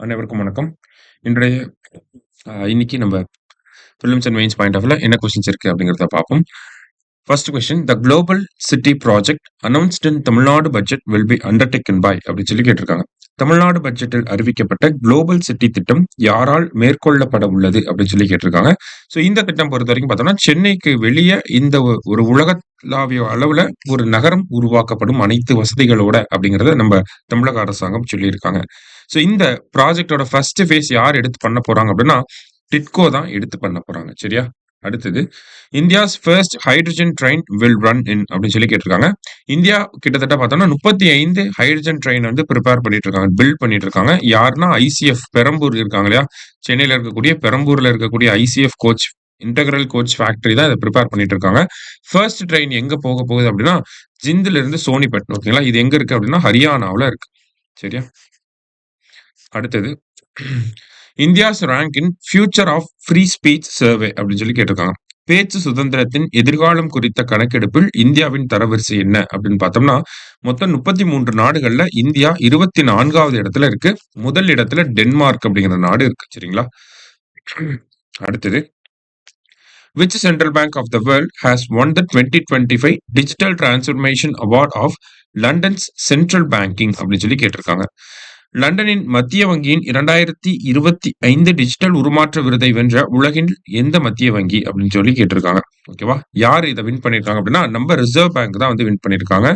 அனைவருக்கும் வணக்கம். இன்றைய இன்னைக்கு நம்ம prelims and mains point of வியூல என்ன கொஸ்டின்ஸ் இருக்கு அப்படிங்கிறத பார்ப்போம். First question, the global city project announced in Tamil Nadu budget will be undertaken by அப்படின்னு சொல்லி கேட்டிருக்காங்க. தமிழ்நாடு பட்ஜெட்டில் அறிவிக்கப்பட்ட குளோபல் சிட்டி திட்டம் யாரால் மேற்கொள்ளப்பட உள்ளது அப்படின்னு சொல்லி கேட்டிருக்காங்க. ஸோ இந்த திட்டம் பொறுத்த வரைக்கும் பார்த்தோம்னா சென்னைக்கு வெளியே இந்த ஒரு உலகளாவிய அளவுல ஒரு நகரம் உருவாக்கப்படும் அனைத்து வசதிகளோட அப்படிங்கிறத நம்ம தமிழக அரசாங்கம் சொல்லியிருக்காங்க. ஸோ இந்த ப்ராஜெக்டோட ஃபர்ஸ்ட் ஃபேஸ் யார் எடுத்து பண்ண போறாங்க அப்படின்னா டிட்கோ தான் எடுத்து பண்ண போறாங்க. சரியா? அடுத்தது, India's first hydrogen train will run இன் அப்படின்னு சொல்லி கேட்டிருக்காங்க. இந்தியா கிட்டத்தட்ட பார்த்தோம்னா 35 ஹைட்ரஜன் ட்ரெயின் வந்து ப்ரிப்பேர் பண்ணிட்டு இருக்காங்க, பில்ட் பண்ணிட்டு இருக்காங்க. யாருன்னா ஐசிஎஃப் பெரம்பூர் இருக்காங்க இல்லையா? சென்னையில இருக்கக்கூடிய பெரம்பூர்ல இருக்கக்கூடிய ICF coach integral coach factory தான் இதை ப்ரிப்பேர் பண்ணிட்டு இருக்காங்க. ஃபர்ஸ்ட் ட்ரெயின் எங்க போக போகுது அப்படின்னா ஜிந்துல இருந்து சோனிபட். ஓகேங்களா? இது எங்க இருக்கு அப்படின்னா ஹரியானாவுல இருக்கு. சரியா? அடுத்தது, India's rank in future of free speech survey அப்படின்னு சொல்லி கேட்டிருக்காங்க. பேச்சு சுதந்திரத்தின் எதிர்காலம் குறித்த கணக்கெடுப்பில் இந்தியாவின் தரவரிசை என்ன அப்படின்னு பார்த்தோம்னா மொத்தம் 33 நாடுகள்ல இந்தியா 24வது இடத்துல இருக்கு. முதல் இடத்துல டென்மார்க் அப்படிங்கிற நாடு இருக்கு. சரிங்களா? அடுத்தது, which central bank of the world has won the 2025 digital transformation award of London's central banking அப்படின்னு சொல்லி கேட்டிருக்காங்க. லண்டனின் மத்திய வங்கியின் 2025 டிஜிட்டல் உருமாற்ற விருதை வென்ற உலகின் எந்த மத்திய வங்கி அப்படின்னு சொல்லி கேட்டிருக்காங்க. ஓகேவா? யார் இதை வின் பண்ணிருக்காங்க அப்படின்னா நம்ம ரிசர்வ் பேங்க் தான் வந்து வின் பண்ணிருக்காங்க.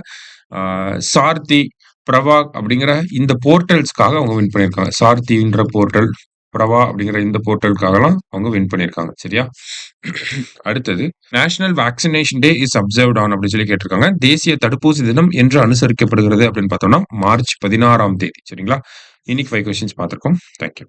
சார்த்தி, பிரவா அப்படிங்கிற இந்த போர்ட்டல்ஸ்க்காக அவங்க வின் பண்ணிருக்காங்க. சார்த்தின்ற போர்ட்டல், பிரவா அப்படிங்கிற இந்த போர்ட்டலுக்காகலாம் அவங்க வின் பண்ணிருக்காங்க. சரியா? அடுத்தது, national vaccination day is observed on அப்படின்னு சொல்லி கேட்டிருக்காங்க. தேசிய தடுப்பூசி தினம் என்று அனுசரிக்கப்படுகிறது அப்படின்னு பார்த்தோம்னா மார்ச் 16ஆம் தேதி. சரிங்களா? இன்னைக்கு 5 கொஸ்டின்ஸ் பார்த்திருக்கோம். தேங்க்யூ.